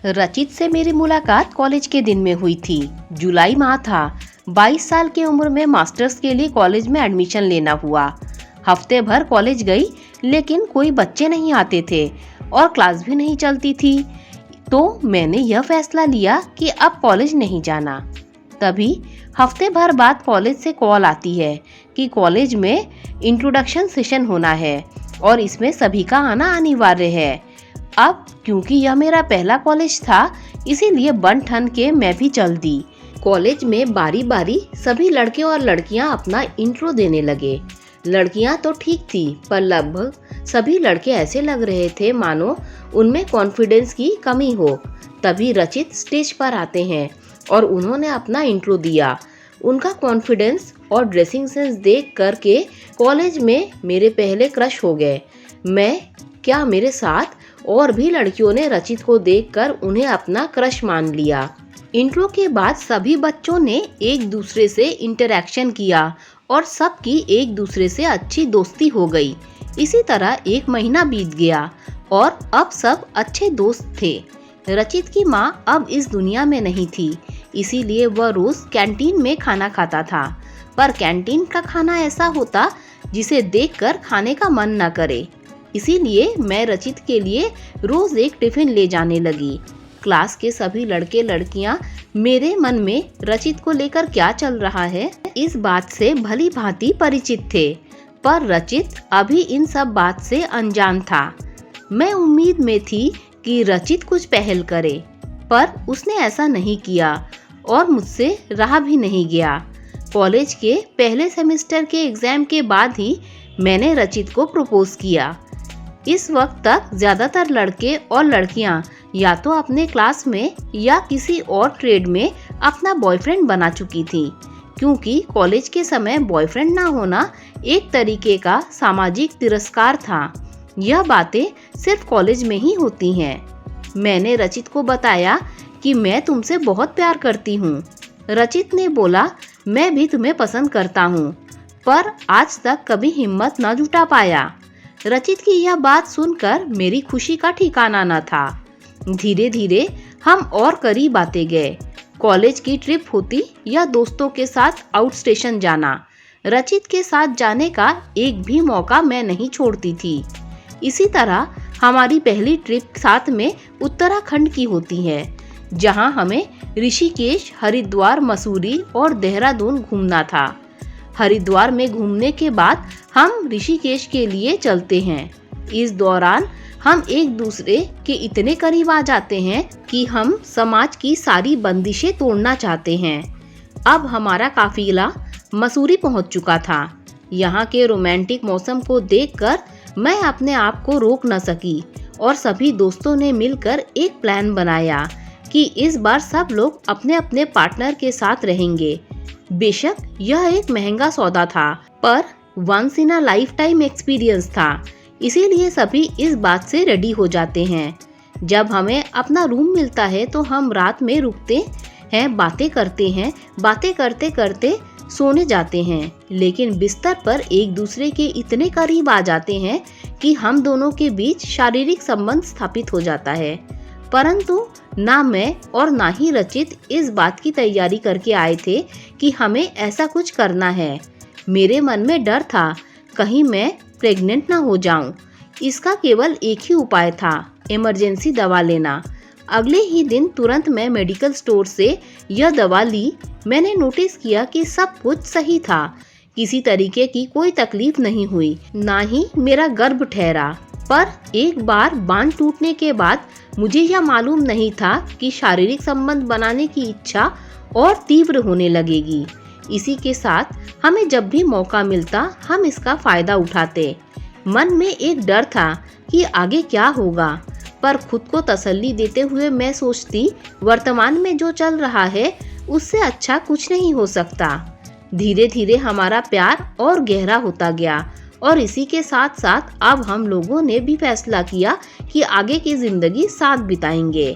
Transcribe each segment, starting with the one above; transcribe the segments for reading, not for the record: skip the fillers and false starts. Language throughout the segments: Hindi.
रचित से मेरी मुलाकात कॉलेज के दिन में हुई थी। जुलाई माह था। 22 साल की उम्र में मास्टर्स के लिए कॉलेज में एडमिशन लेना हुआ। हफ्ते भर कॉलेज गई, लेकिन कोई बच्चे नहीं आते थे और क्लास भी नहीं चलती थी। तो मैंने यह फैसला लिया कि अब कॉलेज नहीं जाना। तभी हफ्ते भर बाद कॉलेज से कॉल आती है कि कॉलेज में इंट्रोडक्शन सेशन होना है और इसमें सभी का आना अनिवार्य है। अब क्योंकि यह मेरा पहला कॉलेज था, इसीलिए बन ठन के मैं भी चल दी। कॉलेज में बारी बारी सभी लड़के और लड़कियां अपना इंट्रो देने लगे। लड़कियां तो ठीक थी, पर लगभग सभी लड़के ऐसे लग रहे थे मानो उनमें कॉन्फिडेंस की कमी हो। तभी रचित स्टेज पर आते हैं और उन्होंने अपना इंट्रो दिया। उनका कॉन्फिडेंस और ड्रेसिंग सेंस देख करके कॉलेज में मेरे पहले क्रश हो गए। मैं क्या, मेरे साथ और भी लड़कियों ने रचित को देखकर उन्हें अपना क्रश मान लिया। इंट्रो के बाद सभी बच्चों ने एक दूसरे से इंटरैक्शन किया और सबकी एक दूसरे से अच्छी दोस्ती हो गई। इसी तरह एक महीना बीत गया और अब सब अच्छे दोस्त थे। रचित की माँ अब इस दुनिया में नहीं थी, इसीलिए वह रोज कैंटीन में खाना खाता था। पर कैंटीन का खाना ऐसा होता जिसे देखकर खाने का मन न करे। इसीलिए मैं रचित के लिए रोज एक टिफिन ले जाने लगी। क्लास के सभी लड़के लड़कियां मेरे मन में रचित को लेकर क्या चल रहा है, इस बात से भली भांति परिचित थे, पर रचित अभी इन सब बात से अनजान था। मैं उम्मीद में थी कि रचित कुछ पहल करे, पर उसने ऐसा नहीं किया और मुझसे रहा भी नहीं गया। कॉलेज के पहले सेमेस्टर के एग्जाम के बाद ही मैंने रचित को प्रपोज किया। इस वक्त तक ज्यादातर लड़के और लड़कियां या तो अपने क्लास में या किसी और ट्रेड में अपना बॉयफ्रेंड बना चुकी थी, क्योंकि कॉलेज के समय बॉयफ्रेंड ना होना एक तरीके का सामाजिक तिरस्कार था। यह बातें सिर्फ कॉलेज में ही होती हैं। मैंने रचित को बताया कि मैं तुमसे बहुत प्यार करती हूँ। रचित ने बोला, मैं भी तुम्हें पसंद करता हूँ, पर आज तक कभी हिम्मत न जुटा पाया। रचित की यह बात सुनकर मेरी खुशी का ठिकाना न था। धीरे धीरे हम और करीब आते गए। कॉलेज की ट्रिप होती या दोस्तों के साथ आउट स्टेशन जाना, रचित के साथ जाने का एक भी मौका मैं नहीं छोड़ती थी। इसी तरह हमारी पहली ट्रिप साथ में उत्तराखंड की होती है, जहां हमें ऋषिकेश, हरिद्वार, मसूरी और देहरादून घूमना था। हरिद्वार में घूमने के बाद हम ऋषिकेश के लिए चलते हैं। इस दौरान हम एक दूसरे के इतने करीब आ जाते हैं कि हम समाज की सारी बंदिशें तोड़ना चाहते हैं। अब हमारा काफिला मसूरी पहुंच चुका था। यहाँ के रोमांटिक मौसम को देखकर मैं अपने आप को रोक न सकी और सभी दोस्तों ने मिलकर एक प्लान बनाया कि इस बार सब लोग अपने अपने पार्टनर के साथ रहेंगे। बेशक यह एक महंगा सौदा था, पर once in a lifetime experience था, इसीलिए सभी इस बात से रेडी हो जाते हैं। जब हमें अपना रूम मिलता है तो हम रात में रुकते हैं, बातें करते हैं, बातें करते करते सोने जाते हैं, लेकिन बिस्तर पर एक दूसरे के इतने करीब आ जाते हैं कि हम दोनों के बीच शारीरिक संबंध स्थापित हो जाता है। परंतु ना मैं और ना ही रचित इस बात की तैयारी करके आए थे कि हमें ऐसा कुछ करना है। मेरे मन में डर था, कहीं मैं प्रेग्नेंट ना हो जाऊं। इसका केवल एक ही उपाय था, इमरजेंसी दवा लेना। अगले ही दिन तुरंत मैं मेडिकल स्टोर से यह दवा ली। मैंने नोटिस किया कि सब कुछ सही था, किसी तरीके की कोई तकलीफ नहीं हुई, ना ही मेरा गर्भ ठहरा। पर एक बार बांध टूटने के बाद मुझे यह मालूम नहीं था कि शारीरिक संबंध बनाने की इच्छा और तीव्र होने लगेगी। इसी के साथ हमें जब भी मौका मिलता हम इसका फायदा उठाते। मन में एक डर था कि आगे क्या होगा, पर खुद को तसल्ली देते हुए मैं सोचती, वर्तमान में जो चल रहा है उससे अच्छा कुछ नहीं हो सकता। धीरे धीरे हमारा प्यार और गहरा होता गया और इसी के साथ साथ अब हम लोगों ने भी फैसला किया कि आगे की जिंदगी साथ बिताएंगे।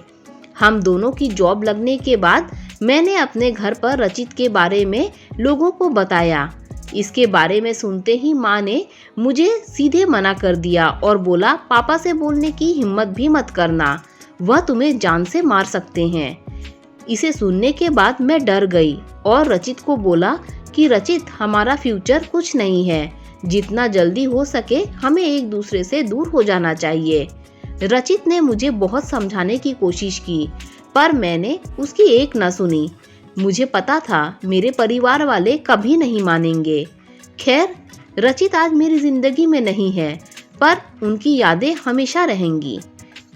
हम दोनों की जॉब लगने के बाद मैंने अपने घर पर रचित के बारे में लोगों को बताया। इसके बारे में सुनते ही माँ ने मुझे सीधे मना कर दिया और बोला, पापा से बोलने की हिम्मत भी मत करना, वह तुम्हें जान से मार सकते हैं। इसे सुनने के बाद मैं डर गई और रचित को बोला कि रचित, हमारा फ्यूचर कुछ नहीं है, जितना जल्दी हो सके हमें एक दूसरे से दूर हो जाना चाहिए। रचित ने मुझे बहुत समझाने की कोशिश की, पर मैंने उसकी एक न सुनी। मुझे पता था मेरे परिवार वाले कभी नहीं मानेंगे। खैर, रचित आज मेरी जिंदगी में नहीं है, पर उनकी यादें हमेशा रहेंगी।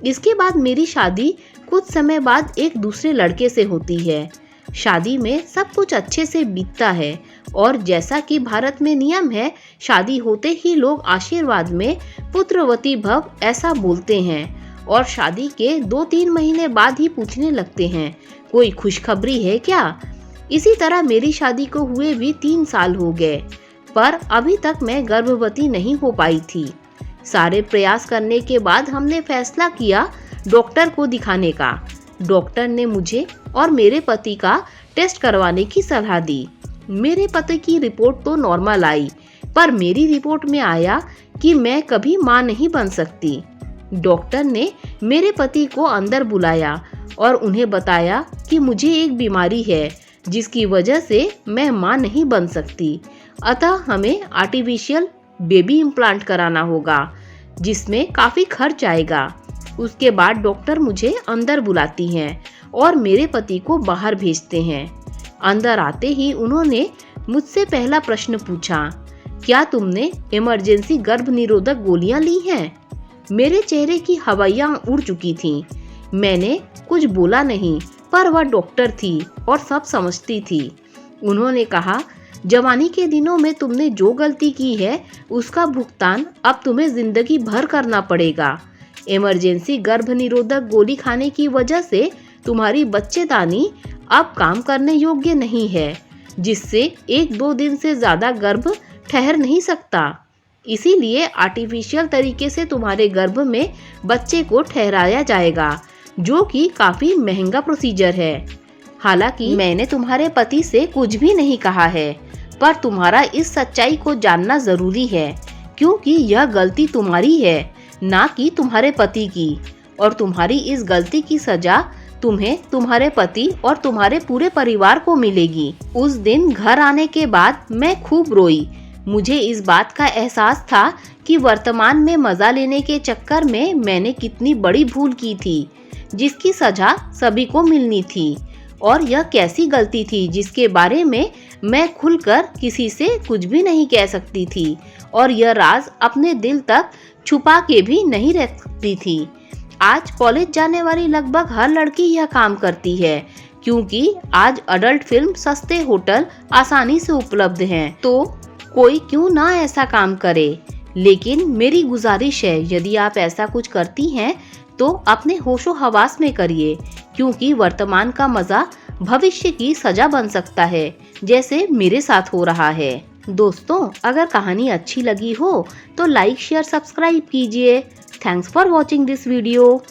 इसके बाद मेरी शादी कुछ समय बाद एक दूसरे लड़के से होती है। शादी में सब कुछ अच्छे से बीतता है और जैसा कि भारत में नियम है, शादी होते ही लोग आशीर्वाद में पुत्रवती भव ऐसा बोलते हैं और शादी के 2-3 महीने बाद ही पूछने लगते हैं, कोई खुशखबरी है क्या? इसी तरह मेरी शादी को हुए भी 3 साल हो गए, पर अभी तक मैं गर्भवती नहीं हो पाई थी। सारे प्रयास करने के बाद हमने फैसला किया डॉक्टर को दिखाने का। डॉक्टर ने मुझे और मेरे पति का टेस्ट करवाने की सलाह दी। मेरे पति की रिपोर्ट तो नॉर्मल आई, पर मेरी रिपोर्ट में आया कि मैं कभी मां नहीं बन सकती। डॉक्टर ने मेरे पति को अंदर बुलाया और उन्हें बताया कि मुझे एक बीमारी है जिसकी वजह से मैं मां नहीं बन सकती, अतः हमें आर्टिफिशियल बेबी इम्प्लांट कराना होगा, जिसमें काफ़ी खर्च आएगा। उसके बाद डॉक्टर मुझे अंदर बुलाती हैं और मेरे पति को बाहर भेजते हैं। अंदर आते ही उन्होंने मुझसे पहला प्रश्न पूछा, क्या तुमने इमरजेंसी गर्भ निरोधक गोलियां ली हैं? मेरे चेहरे की हवाइयां उड़ चुकी थीं। मैंने कुछ बोला नहीं, पर वह डॉक्टर थी और सब समझती थी। उन्होंने कहा, जवानी के दिनों में तुमने जो गलती की है उसका भुगतान अब तुम्हें जिंदगी भर करना पड़ेगा। इमरजेंसी गर्भ निरोधक गोली खाने की वजह से तुम्हारी बच्चेदानी अब काम करने योग्य नहीं है, जिससे 1-2 दिन से ज़्यादा गर्भ ठहर नहीं सकता। इसीलिए आर्टिफिशियल तरीके से तुम्हारे गर्भ में बच्चे को ठहराया जाएगा, जो कि काफ़ी महंगा प्रोसीजर है। हालांकि मैंने तुम्हारे पति से कुछ भी नहीं कहा है, पर तुम्हारा इस सच्चाई को जानना ज़रूरी है, क्योंकि यह गलती तुम्हारी है, ना कि तुम्हारे पति की, और तुम्हारी इस गलती की सजा तुम्हें, तुम्हारे पति और तुम्हारे पूरे परिवार को मिलेगी। उस दिन घर आने के बाद मैं खूब रोई। मुझे इस बात का एहसास था कि वर्तमान में मजा लेने के चक्कर में मैंने कितनी बड़ी भूल की थी, जिसकी सजा सभी को मिलनी थी, और यह कैसी गलती थी जिसके बारे में मैं खुलकर किसी से कुछ भी नहीं कह सकती थी, और यह राज अपने दिल तक छुपा के भी नहीं रह सकती थी। आज कॉलेज जाने वाली लगभग हर लड़की यह काम करती है, क्योंकि आज अडल्ट फिल्म, सस्ते होटल आसानी से उपलब्ध हैं, तो कोई क्यों ना ऐसा काम करे। लेकिन मेरी गुजारिश है, यदि आप ऐसा कुछ करती हैं तो अपने होशो हवास में करिए, क्योंकि वर्तमान का मजा भविष्य की सजा बन सकता है, जैसे मेरे साथ हो रहा है। दोस्तों, अगर कहानी अच्छी लगी हो तो लाइक, शेयर, सब्सक्राइब कीजिए। Thanks for watching this video.